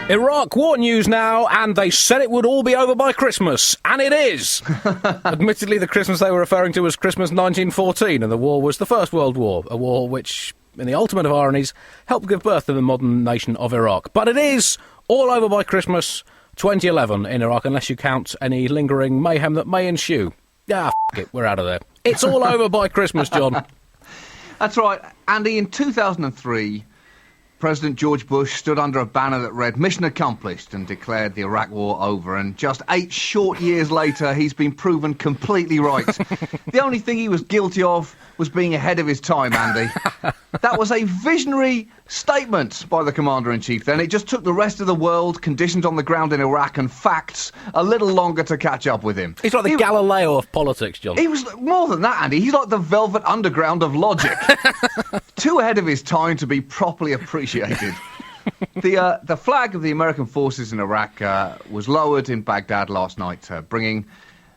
Iraq war news now, and they said it would all be over by Christmas, and it is. Admittedly, the Christmas they were referring to was Christmas 1914, and the war was the First World War, a war which, in the ultimate of ironies, helped give birth to the modern nation of Iraq. But it is all over by Christmas 2011 in Iraq, unless you count any lingering mayhem that may ensue. Ah, f*** it, we're out of there. It's all over by Christmas, John. That's right. Andy, in 2003... President George Bush stood under a banner that read "Mission accomplished" and declared the Iraq War over. And just 8 short years later, he's been proven completely right. The only thing he was guilty of was being ahead of his time, Andy. That was a visionary statement by the Commander-in-Chief then. It just took the rest of the world, conditions on the ground in Iraq and facts, a little longer to catch up with him. He's like the Galileo of politics, John. He was more than that, Andy. He's like the Velvet Underground of logic. Too ahead of his time to be properly appreciated. The flag of the American forces in Iraq was lowered in Baghdad last night, bringing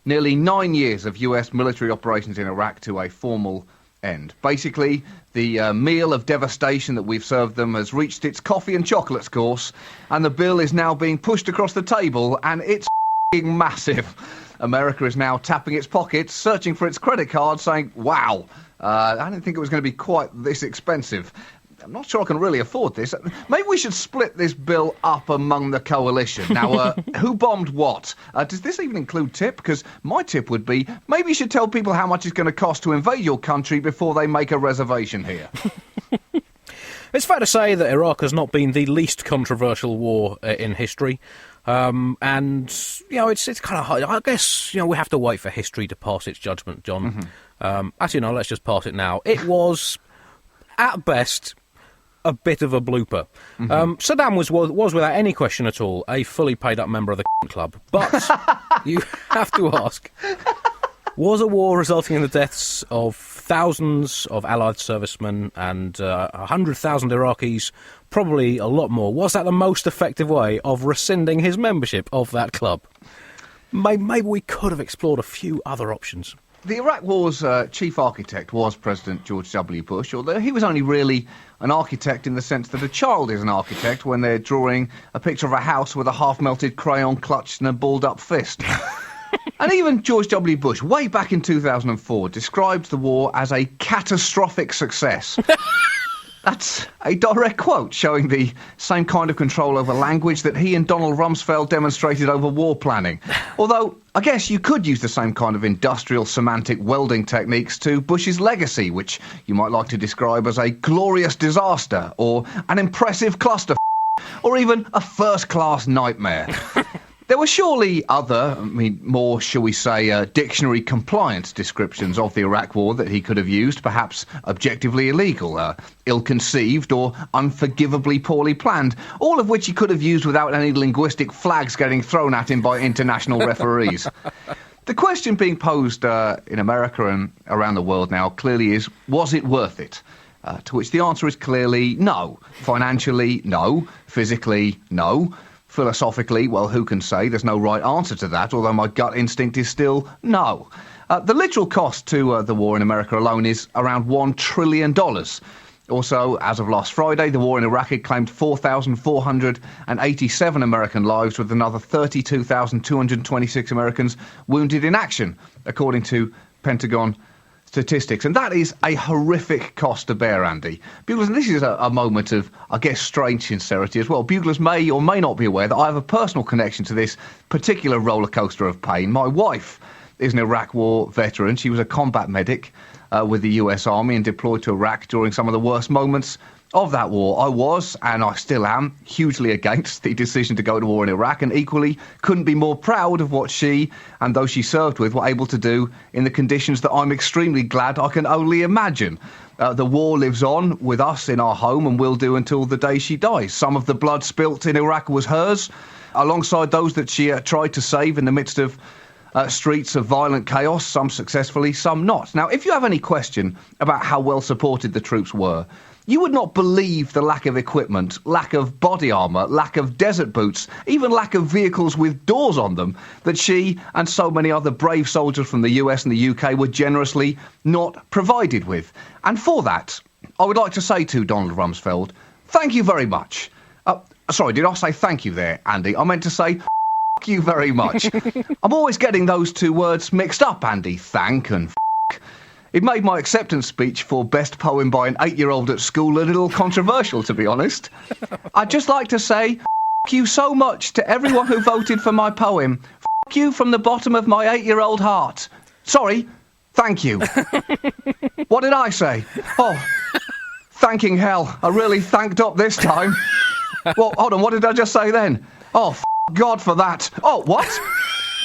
nearly 9 years of US military operations in Iraq to a formal end. Basically, the meal of devastation that we've served them has reached its coffee and chocolates course, and the bill is now being pushed across the table, and it's massive. America is now tapping its pockets, searching for its credit card, saying, wow, I didn't think it was going to be quite this expensive. I'm not sure I can really afford this. Maybe we should split this bill up among the coalition. Now, who bombed what? Does this even include tip? Because my tip would be, maybe you should tell people how much it's going to cost to invade your country before they make a reservation here. It's fair to say that Iraq has not been the least controversial war in history. And, it's kind of hard. I guess, we have to wait for history to pass its judgment, John. Mm-hmm. Actually, no, let's just pass it now. It was, at best, a bit of a blooper. Mm-hmm. Saddam was without any question at all a fully paid up member of the club. But you have to ask, was a war resulting in the deaths of thousands of Allied servicemen and 100,000 Iraqis, probably a lot more, was that the most effective way of rescinding his membership of that club? Maybe we could have explored a few other options. The Iraq War's chief architect was President George W. Bush, although he was only really an architect in the sense that a child is an architect when they're drawing a picture of a house with a half-melted crayon clutched in a balled-up fist. And even George W. Bush, way back in 2004, described the war as a catastrophic success. That's a direct quote, showing the same kind of control over language that he and Donald Rumsfeld demonstrated over war planning. Although, I guess you could use the same kind of industrial semantic welding techniques to Bush's legacy, which you might like to describe as a glorious disaster, or an impressive cluster, or even a first-class nightmare. There were surely other, more, shall we say, dictionary-compliant descriptions of the Iraq War that he could have used, perhaps objectively illegal, ill-conceived, or unforgivably poorly planned, all of which he could have used without any linguistic flags getting thrown at him by international referees. The question being posed in America and around the world now clearly is, was it worth it? To which the answer is clearly no. Financially, no. Physically, no. Philosophically, well, who can say? There's no right answer to that, although my gut instinct is still no. The literal cost to the war in America alone is around $1 trillion. Also, as of last Friday, the war in Iraq had claimed 4,487 American lives, with another 32,226 Americans wounded in action, according to Pentagon statistics. And that is a horrific cost to bear, Andy. Buglers, and this is a moment of, I guess, strange sincerity as well. Buglers may or may not be aware that I have a personal connection to this particular roller coaster of pain. My wife is an Iraq War veteran. She was a combat medic with the US Army and deployed to Iraq during some of the worst moments of that war. I was, and I still am, hugely against the decision to go to war in Iraq, and equally couldn't be more proud of what she and those she served with were able to do in the conditions that I'm extremely glad I can only imagine. The war lives on with us in our home and will do until the day she dies. Some of the blood spilt in Iraq was hers, alongside those that she tried to save in the midst of streets of violent chaos, some successfully, some not. Now, if you have any question about how well supported the troops were, you would not believe the lack of equipment, lack of body armour, lack of desert boots, even lack of vehicles with doors on them that she and so many other brave soldiers from the US and the UK were generously not provided with. And for that, I would like to say to Donald Rumsfeld, thank you very much. Sorry, did I say thank you there, Andy? I meant to say f*** you very much. I'm always getting those two words mixed up, Andy. Thank and f***. It made my acceptance speech for best poem by an 8-year-old at school a little controversial, to be honest. I'd just like to say f*** you so much to everyone who voted for my poem. F*** you from the bottom of my 8-year-old heart. Sorry, thank you. What did I say? Oh, thanking hell. I really thanked up this time. Well, hold on, what did I just say then? Oh, f*** God for that. Oh, what?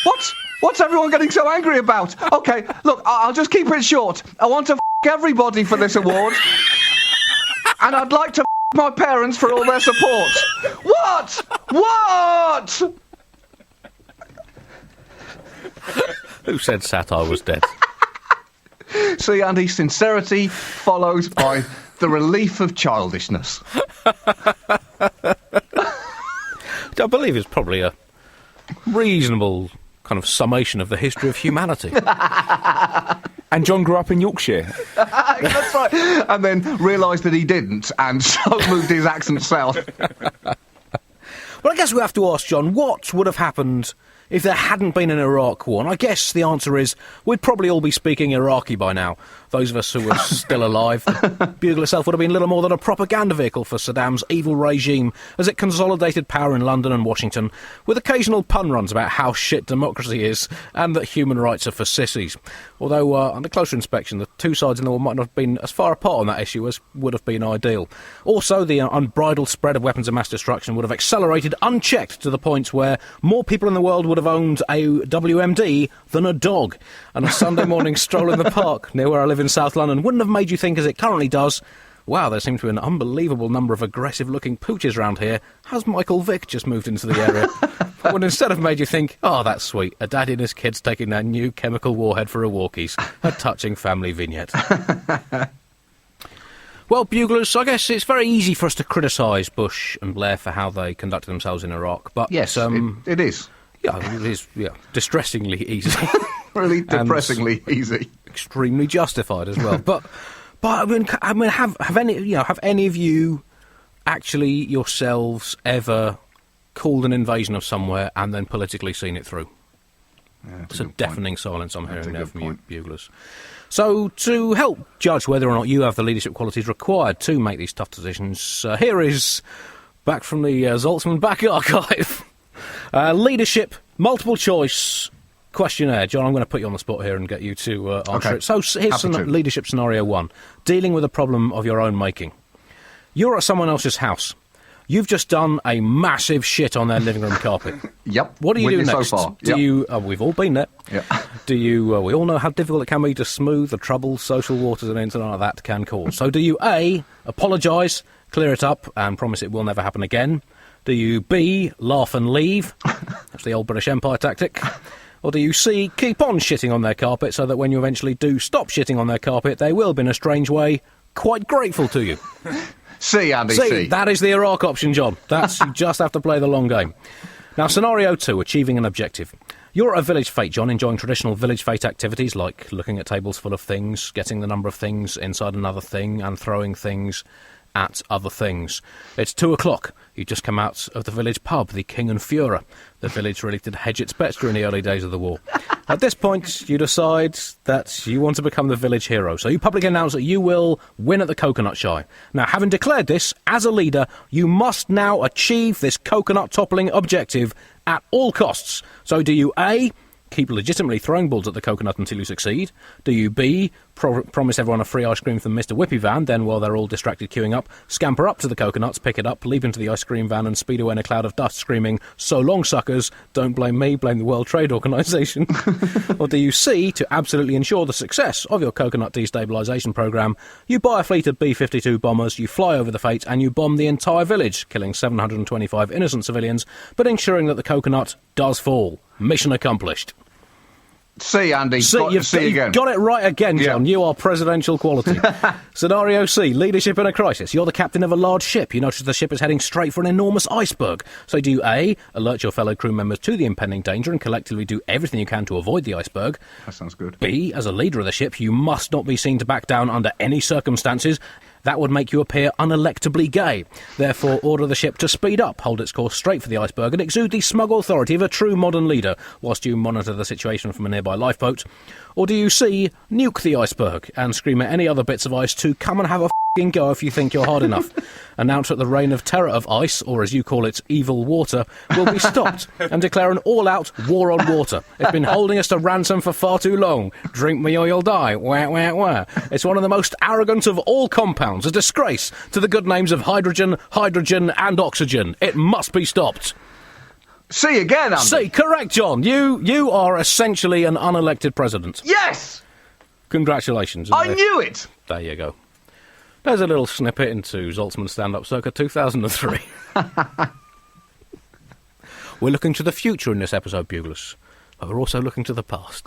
What? What's everyone getting so angry about? Okay, look, I'll just keep it short. I want to f*** everybody for this award. And I'd like to f*** my parents for all their support. What? What? Who said satire was dead? See, Andy, sincerity followed by the relief of childishness. I believe it's probably a reasonable kind of summation of the history of humanity. And John grew up in Yorkshire. That's right. And then realised that he didn't, and so moved his accent south. Well, I guess we have to ask, John, what would have happened if there hadn't been an Iraq war? And I guess the answer is we'd probably all be speaking Iraqi by now. Those of us who were still alive. The Bugle itself would have been little more than a propaganda vehicle for Saddam's evil regime as it consolidated power in London and Washington, with occasional pun runs about how shit democracy is and that human rights are for sissies. Although, under closer inspection, the two sides in the war might not have been as far apart on that issue as would have been ideal. Also, the unbridled spread of weapons of mass destruction would have accelerated unchecked to the point where more people in the world would have owned a WMD than a dog. And a Sunday morning stroll in the park near where I live in South London wouldn't have made you think, as it currently does, wow, there seems to be an unbelievable number of aggressive-looking pooches around here. Has Michael Vick just moved into the area? But would instead have made you think, oh, that's sweet, a daddy and his kids taking their new chemical warhead for a walkies. A touching family vignette. Well, Buglers, I guess it's very easy for us to criticise Bush and Blair for how they conducted themselves in Iraq. But yes, it is. Yeah, it is distressingly easy. Really depressingly easy. Extremely justified as well. But I mean, have any of you actually yourselves ever called an invasion of somewhere and then politically seen it through? Yeah, it's a deafening silence I'm hearing there from you, Buglers. So, to help judge whether or not you have the leadership qualities required to make these tough decisions, here is, back from the Zaltzman back archive, leadership multiple choice questionnaire. John, I'm going to put you on the spot here and get you to answer it. So here's leadership scenario 1. Dealing with a problem of your own making. You're at someone else's house. You've just done a massive shit on their living room carpet. Yep. What do you do next? So far. Do you? We've all been there. Yep. Do you? We all know how difficult it can be to smooth the troubles social waters and anything like that can cause. So do you A, apologise, clear it up, and promise it will never happen again? Do you B, laugh and leave? That's the old British Empire tactic. Or do you C, keep on shitting on their carpet so that when you eventually do stop shitting on their carpet, they will, in a strange way, quite grateful to you? C, Andy, C. That is the Iraq option, John. You just have to play the long game. Now, scenario 2, achieving an objective. You're at a village fete, John, enjoying traditional village fete activities like looking at tables full of things, getting the number of things inside another thing, and throwing things at other things. It's 2 o'clock. You just come out of the village pub, the King and Führer. The village really did hedge its bets during the early days of the war. At this point, you decide that you want to become the village hero. So you publicly announce that you will win at the coconut shy. Now, having declared this, as a leader, you must now achieve this coconut toppling objective at all costs. So do you A, keep legitimately throwing balls at the coconut until you succeed? Do you B, promise everyone a free ice cream from Mr. Whippy van, then while they're all distracted queuing up, scamper up to the coconuts, pick it up, leap into the ice cream van and speed away in a cloud of dust screaming, "So long, suckers, don't blame me, blame the World Trade Organization"? Or do you C, to absolutely ensure the success of your coconut destabilisation programme, you buy a fleet of B-52 bombers, you fly over the fete and you bomb the entire village, killing 725 innocent civilians, but ensuring that the coconut does fall? Mission accomplished. C, Andy. You've got it right again, John. Yeah. You are presidential quality. Scenario C, leadership in a crisis. You're the captain of a large ship. You notice the ship is heading straight for an enormous iceberg. So do you A, alert your fellow crew members to the impending danger and collectively do everything you can to avoid the iceberg? That sounds good. B, as a leader of the ship, you must not be seen to back down under any circumstances. That would make you appear unelectably gay. Therefore, order the ship to speed up, hold its course straight for the iceberg, and exude the smug authority of a true modern leader whilst you monitor the situation from a nearby lifeboat. Or do you C, nuke the iceberg and scream at any other bits of ice to come and have a f***ing go if you think you're hard enough? Announce that the reign of terror of ice, or as you call it, evil water, will be stopped and declare an all-out war on water. It's been holding us to ransom for far too long. Drink me or you'll die. Wah, wah, wah. It's one of the most arrogant of all compounds, a disgrace to the good names of hydrogen, and oxygen. It must be stopped. C again, Andy. C, correct, John. You are essentially an unelected president. Yes! Congratulations. I knew it! There you go. There's a little snippet into Zaltzman's stand-up circa 2003. We're looking to the future in this episode, Buglers, but we're also looking to the past.